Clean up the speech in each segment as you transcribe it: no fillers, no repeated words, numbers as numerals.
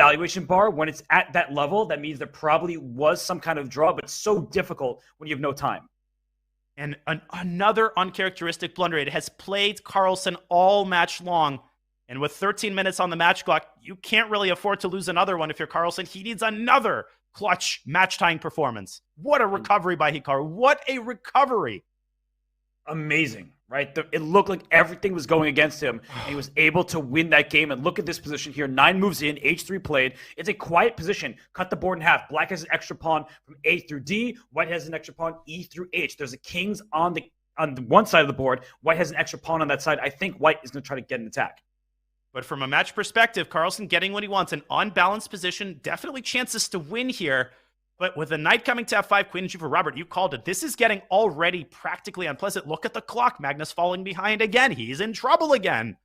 valuation bar, when it's at that level, that means there probably was some kind of draw, but it's so difficult when you have no time. And another uncharacteristic blunder. It has plagued Carlsen all match long. And with 13 minutes on the match clock, you can't really afford to lose another one if you're Carlsen. He needs another clutch match-tying performance. What a recovery by Hikaru. What a recovery. Amazing, right? It looked like everything was going against him, and he was able to win that game. And look at this position here. 9 moves in, H3 played. It's a quiet position. Cut the board in half. Black has an extra pawn from A through D. White has an extra pawn E through H. There's a kings on the one side of the board. White has an extra pawn on that side. I think White is going to try to get an attack. But from a match perspective, Carlsen getting what he wants. An unbalanced position. Definitely chances to win here. But with the knight coming to F5, queen and g4, Robert, you called it. This is getting already practically unpleasant. Look at the clock. Magnus falling behind again. He's in trouble again.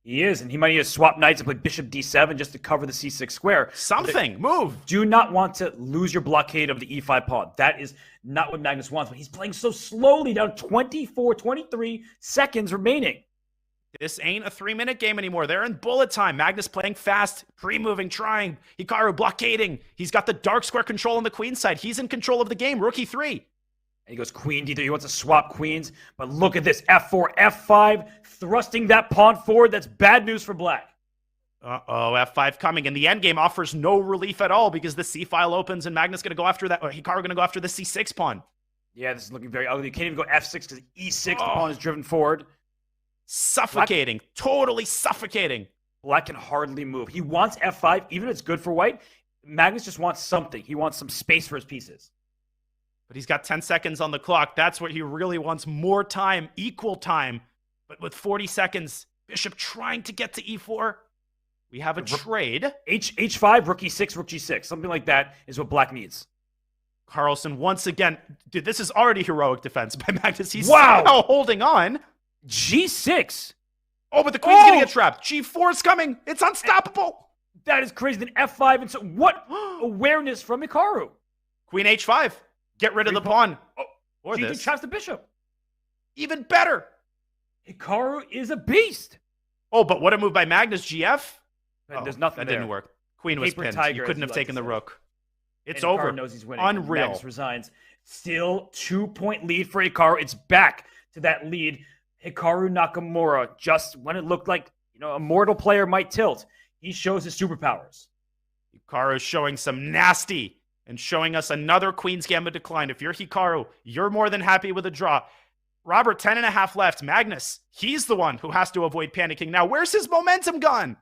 He is, and he might need to swap knights and play bishop d7 just to cover the c6 square. Something. Move. Do not want to lose your blockade of the e5 pawn. That is not what Magnus wants, but he's playing so slowly, down 23 seconds remaining. This ain't a 3-minute game anymore. They're in bullet time. Magnus playing fast, pre-moving, trying. Hikaru blockading. He's got the dark square control on the queen side. He's in control of the game. Rook e3. And he goes queen d3. He wants to swap queens. But look at this. F4, F5, thrusting that pawn forward. That's bad news for black. Uh-oh, F5 coming. And the endgame offers no relief at all because the C file opens and Magnus going to go after that. Or Hikaru going to go after the C6 pawn. Yeah, this is looking very ugly. You can't even go F6 because E6, the pawn is driven forward. Suffocating. Black, totally suffocating. Black can hardly move. He wants F5, even if it's good for white. Magnus just wants something. He wants some space for his pieces. But he's got 10 seconds on the clock. That's what he really wants. More time, equal time. But with 40 seconds, bishop trying to get to E4. We have a trade. H5, rook E6, rook G6. Something like that is what black needs. Carlsen, once again, dude, this is already heroic defense by Magnus. He's somehow holding on. G6. Oh, but the queen's gonna get trapped. G4 is coming. It's unstoppable. That is crazy. Then F5. And so what awareness from Hikaru? Queen H5. Get rid of the pawn. Or G3 traps the bishop. Even better. Hikaru is a beast. Oh, but what a move by Magnus. GF. There's nothing that didn't work. Queen was pinned. You couldn't have taken the rook. It's over. Hikaru knows he's winning. Unreal. Magnus resigns. Still 2-point lead for Hikaru. It's back to that lead. Hikaru Nakamura, just when it looked like, a mortal player might tilt, he shows his superpowers. Hikaru is showing some nasty and showing us another Queen's Gambit decline. If you're Hikaru, you're more than happy with a draw. Robert, 10.5 left. Magnus, he's the one who has to avoid panicking. Now, where's his momentum gone?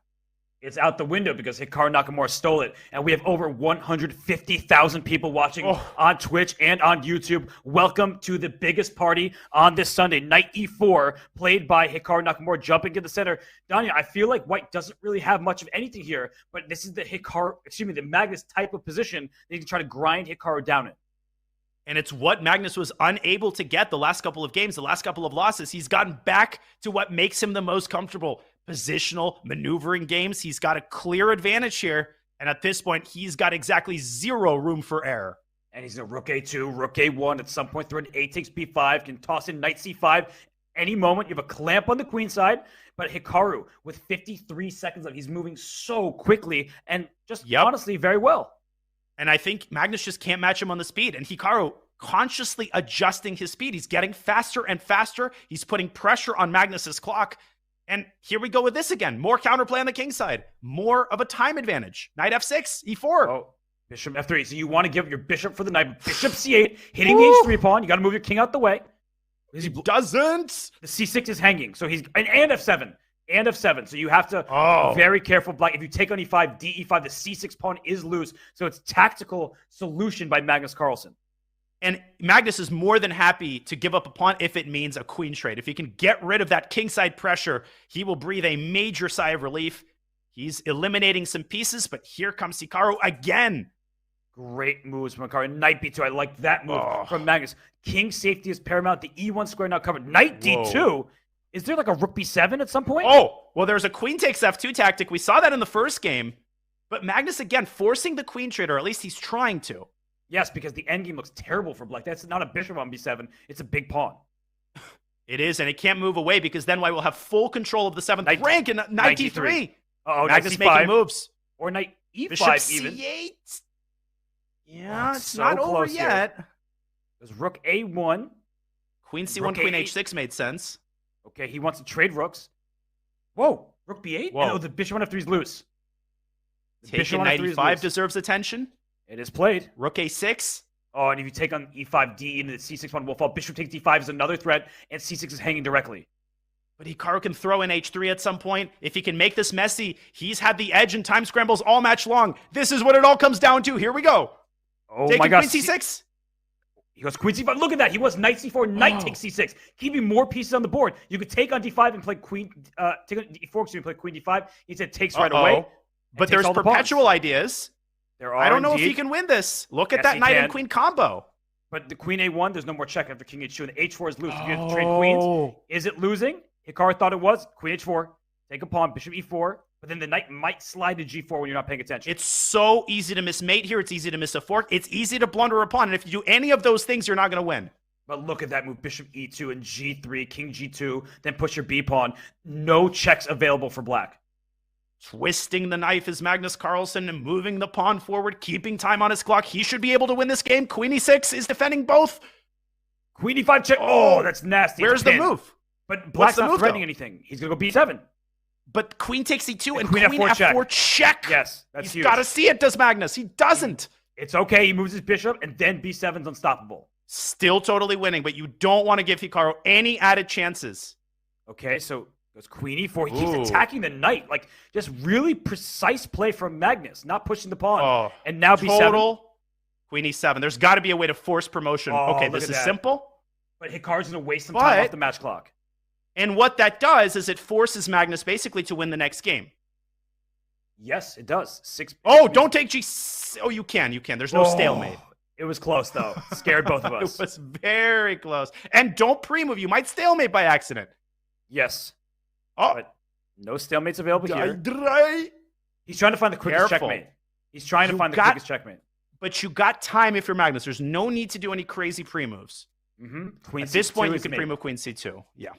It's out the window because Hikaru Nakamura stole it. And we have over 150,000 people watching on Twitch and on YouTube. Welcome to the biggest party on this Sunday. Knight E4, played by Hikaru Nakamura, jumping to the center. Danya, I feel like white doesn't really have much of anything here, but this is the Magnus type of position that you can try to grind Hikaru down in. And it's what Magnus was unable to get the last couple of games, the last couple of losses. He's gotten back to what makes him the most comfortable. Positional maneuvering games. He's got a clear advantage here. And at this point, he's got exactly zero room for error. And he's going to rook A2, rook A1. At some point, through an A takes B5, can toss in knight C5. Any moment, you have a clamp on the queen side. But Hikaru, with 53 seconds left, he's moving so quickly and just honestly very well. And I think Magnus just can't match him on the speed. And Hikaru consciously adjusting his speed. He's getting faster and faster. He's putting pressure on Magnus's clock. And here we go with this again. More counterplay on the king side. More of a time advantage. Knight F6, E4. Oh, bishop F3. So you want to give your bishop for the knight. Bishop C8, hitting the H3 pawn. You got to move your king out the way. He doesn't. The C6 is hanging. So he's and F7. And F7. So you have to be very careful. Black. If you take on E5, D-E5, the C6 pawn is loose. So it's tactical solution by Magnus Carlsen. And Magnus is more than happy to give up a pawn if it means a queen trade. If he can get rid of that kingside pressure, he will breathe a major sigh of relief. He's eliminating some pieces, but here comes Hikaru again. Great moves from Hikaru. Knight B2. I like that move from Magnus. King safety is paramount. The E1 square now covered. Knight D2. Is there like a rook B7 at some point? Oh, well, there's a queen takes F2 tactic. We saw that in the first game. But Magnus, again, forcing the queen trade, or at least he's trying to. Yes, because the endgame looks terrible for black. That's not a bishop on B7. It's a big pawn. It is, and it can't move away because then white will have full control of the 7th rank and knight D3. Oh, Magnus making moves. Or knight E5 Bishop even. C8. Yeah, it's so not over close here. yet. There's rook A1. Queen C1, Rook Queen A8. H6 made sense. Okay, he wants to trade rooks. Whoa, rook B8? Whoa. Oh, the bishop on F3 is loose. The Taking on F3 is 95 loose. deserves attention. It is played. Rook A6. Oh, and if you take on E5, D into the C6 pawn will fall. Bishop takes D5 is another threat, and C6 is hanging directly. But Hikaru can throw in H3 at some point. If he can make this messy, he's had the edge in time scrambles all match long. This is what it all comes down to. Here we go. Oh Taking my gosh. Queen C6. He goes Queen C5. Look at that. He was Knight C4, Knight takes C6. Keeping more pieces on the board. You could take on D5 and play Queen, take on D4, so you play Queen D5. He said takes right away. But there's perpetual ideas. There are I don't know indeed. if he can win this. Look at Yes, that he Knight can. and Queen combo. But the Queen A1, there's no more check after King H2, and the H4 is loose. If you have to trade queens, is it losing? Hikaru thought it was. Queen H4, take a pawn, Bishop E4, but then the Knight might slide to G4 when you're not paying attention. It's so easy to miss mate here. It's easy to miss a fork. It's easy to blunder a pawn. And if you do any of those things, you're not going to win. But look at that move, Bishop E2 and G3, King G2, then push your B pawn. No checks available for black. Twisting the knife is Magnus Carlsen and moving the pawn forward, keeping time on his clock. He should be able to win this game. Queen E6 is defending both. Queen E5 check. Oh, that's nasty. Where's the move? But black's not threatening though? anything. He's going to go B7. But Queen takes E2 and Queen F4 check. Yes, that's huge. He's got to see it, does Magnus. He doesn't. It's okay. He moves his bishop, and then B7's unstoppable. Still totally winning, but you don't want to give Hikaru any added chances. Okay, so goes Queen E4. He keeps attacking the knight. Like, just really precise play from Magnus, not pushing the pawn. Oh, and now B7. Total Queen E7. There's got to be a way to force promotion. Oh, okay, look this at is that. simple. But Hikaru's going to waste some time off the match clock. And what that does is it forces Magnus basically to win the next game. Yes, it does. Oh, don't take G. Oh, you can. You can. There's no stalemate. It was close, though. Scared both of us. It was very close. And don't pre-move. You might stalemate by accident. Yes. Oh. But no stalemates available here. Dry. He's trying to find the quickest checkmate. He's trying to find the quickest checkmate. But you got time if you're Magnus. There's no need to do any crazy pre-moves. Queen At this point, you is can made. pre-move Queen C2. Yeah.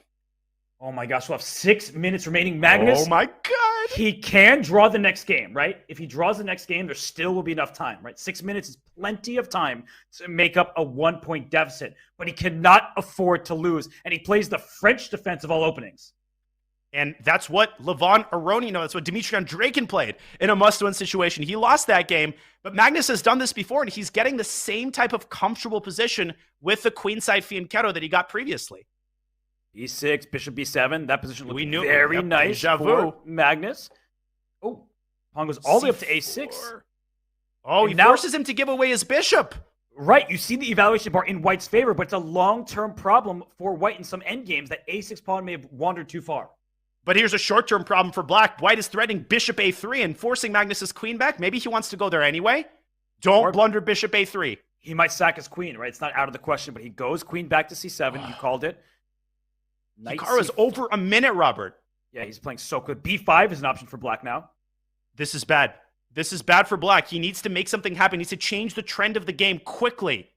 Oh my gosh, we'll have 6 minutes remaining. Magnus. Oh my God. He can draw the next game, right? If he draws the next game, there still will be enough time, right? 6 minutes is plenty of time to make up a 1-point deficit, but he cannot afford to lose. And he plays the French defense of all openings. And that's what Levon Aroni, that's what Dmitry Andreikin played in a must-win situation. He lost that game, but Magnus has done this before, and he's getting the same type of comfortable position with the queenside fianchetto that he got previously. E6, Bishop B7. That position looked knew very nice for Magnus. Oh, pawn goes all the way up to A6. Oh, And he now- forces him to give away his bishop. Right, you see the evaluation bar in White's favor, but it's a long-term problem for White in some endgames that A6 pawn may have wandered too far. But here's a short-term problem for Black. White is threatening Bishop A3 and forcing Magnus's queen back. Maybe he wants to go there anyway. Don't blunder Bishop A3. He might sack his queen, right? It's not out of the question, but he goes queen back to C7. You called it. Knight Hikaru is over a minute, Robert. Yeah, he's playing so good. B5 is an option for Black now. This is bad. This is bad for Black. He needs to make something happen. He needs to change the trend of the game quickly.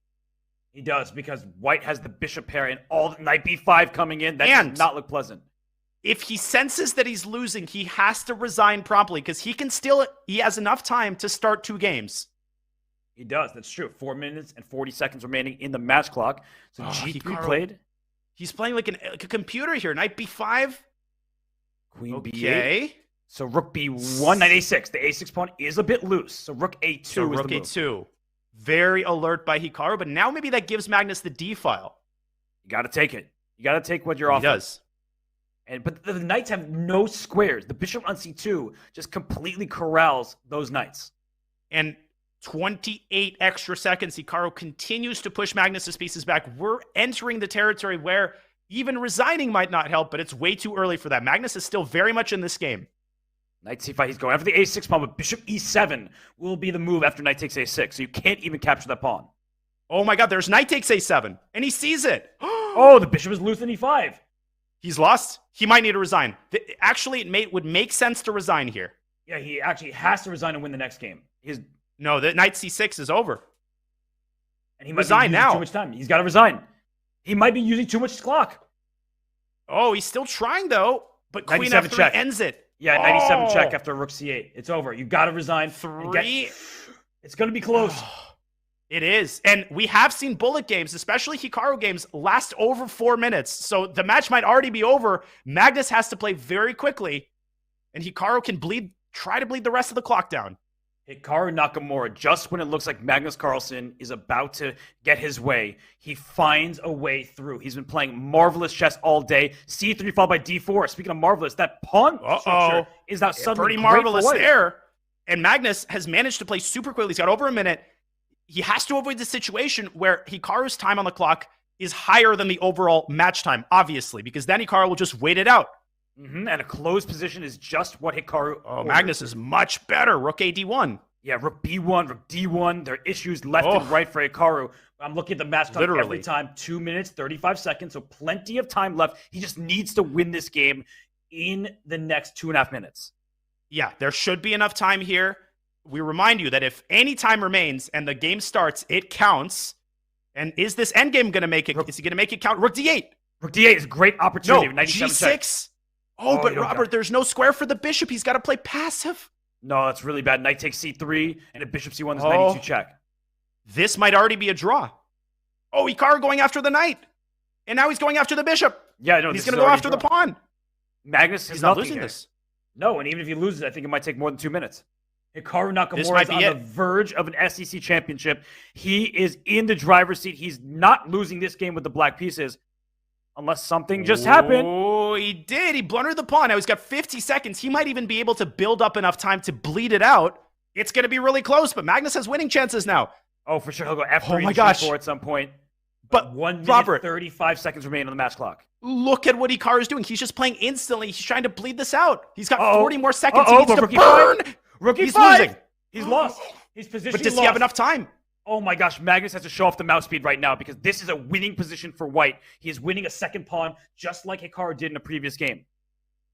He does, because White has the bishop pair and all the Knight B5 coming in. That does not look pleasant. If he senses that he's losing, he has to resign promptly because he has enough time to start 2 games. He does. That's true. 4 minutes and 40 seconds remaining in the match clock. So G3 Hikaru. played. He's playing like a computer here. Knight B5. Queen B8. Okay. So Rook B1, Knight A6. The A6 pawn is a bit loose. So Rook A2 So is Rook the move. A2. Very alert by Hikaru, but now maybe that gives Magnus the D file. You got to take it. You got to take what you're He offering. does. But the knights have no squares. The bishop on C2 just completely corrals those knights. And 28 extra seconds, Hikaru continues to push Magnus's pieces back. We're entering the territory where even resigning might not help, but it's way too early for that. Magnus is still very much in this game. Knight C5, he's going after the A6 pawn, but bishop E7 will be the move after knight takes A6, so you can't even capture that pawn. Oh my God, there's knight takes A7, and he sees it. Oh, the bishop is loose in E5. He's lost. He might need to resign. Actually, it would make sense to resign here. Yeah, he actually has to resign and win the next game. No, the knight C6 is over. And he might Resign be using now. too much time. He's got to resign. He might be using too much clock. Oh, he's still trying though, but Queen 97 F3 check. ends it. Yeah, 97 check after rook c8. It's over. You got to resign. It's going to be close. It is. And we have seen bullet games, especially Hikaru games, last over 4 minutes. So the match might already be over. Magnus has to play very quickly, and Hikaru can try to bleed the rest of the clock down. Hikaru Nakamura, just when it looks like Magnus Carlsen is about to get his way, he finds a way through. He's been playing marvelous chess all day. C3 followed by D4. Speaking of marvelous, that pawn structure is now suddenly pretty marvelous there. And Magnus has managed to play super quickly. He's got over a minute. He has to avoid the situation where Hikaru's time on the clock is higher than the overall match time, obviously, because then Hikaru will just wait it out. And a closed position is just what Hikaru orders. Magnus is much better. Rook A D1. Yeah, rook B1, rook D1. There are issues left and right for Hikaru. I'm looking at the match time every time. 2 minutes, 35 seconds, so plenty of time left. He just needs to win this game in the next 2.5 minutes. Yeah, there should be enough time here. We remind you that if any time remains and the game starts, it counts. And is this endgame going to make it? Is he going to make it count? Rook D8. Rook D8 is a great opportunity. No, G6. But Robert, there's no square for the bishop. He's got to play passive. No, that's really bad. Knight takes C3, and a bishop C1 is 92 check. This might already be a draw. Hikaru going after the knight. And now he's going after the bishop. Yeah, no, he's going to go after the pawn. Magnus is not losing this. No, and even if he loses, I think it might take more than 2 minutes. Hikaru Nakamura is on the verge of an SEC championship. He is in the driver's seat. He's not losing this game with the black pieces. Unless something just happened. Oh, he did. He blundered the pawn. Now he's got 50 seconds. He might even be able to build up enough time to bleed it out. It's going to be really close, but Magnus has winning chances now. Oh, for sure. He'll go F3 and G4 at some point. But 1 minute, Robert, 35 seconds remain on the match clock. Look at what Hikaru is doing. He's just playing instantly. He's trying to bleed this out. He's got 40 more seconds. He needs to burn. He's losing. He's lost. He's position But does he have enough time? Oh my gosh, Magnus has to show off the mouse speed right now because this is a winning position for white. He is winning a second pawn just like Hikaru did in a previous game.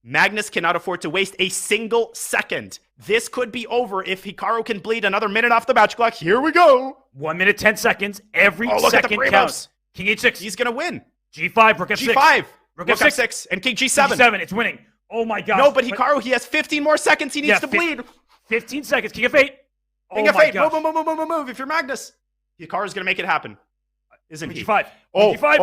Magnus cannot afford to waste a single second. This could be over if Hikaru can bleed another minute off the match clock. Here we go. 1 minute, 10 seconds. Every second counts. King H6. He's going to win. G5, Rook F6. G5. Rook F6 and King G7. G7, it's winning. Oh my gosh. No, but Hikaru, he has 15 more seconds. He needs to bleed. 15 seconds. King F8. King F8. Move. If you're Magnus. Hikaru's going to make it happen. Isn't he? G5. G5.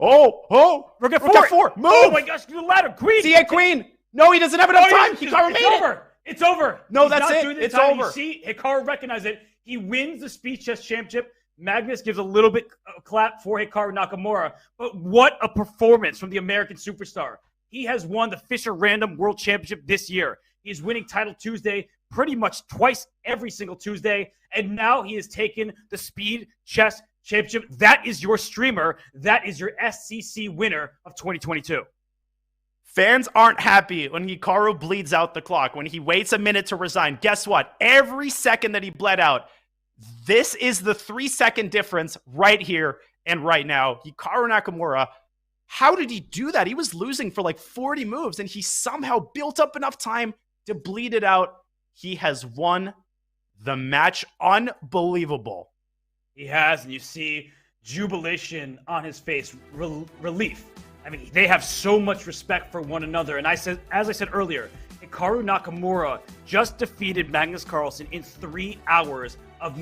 Rook F4. Move. Oh my gosh, do the ladder. Queen. D8 queen. No, he doesn't have enough time. Hikaru made it. It's over. No, that's it. It's over. You see, Hikaru recognized it. He wins the Speed Chess Championship. Magnus gives a little bit of clap for Hikaru Nakamura. But what a performance from the American superstar. He has won the Fisher Random World Championship this year. He's winning Title Tuesday pretty much twice every single Tuesday. And now he has taken the Speed Chess Championship. That is your streamer. That is your SCC winner of 2022. Fans aren't happy when Hikaru bleeds out the clock, when he waits a minute to resign. Guess what? Every second that he bled out, this is the 3-second difference right here and right now. Hikaru Nakamura, how did he do that? He was losing for like 40 moves, and he somehow built up enough time to bleed it out. He has won the match. Unbelievable. He has, and you see jubilation on his face, relief. I mean, they have so much respect for one another. And as I said earlier, Hikaru Nakamura just defeated Magnus Carlsen in 3 hours of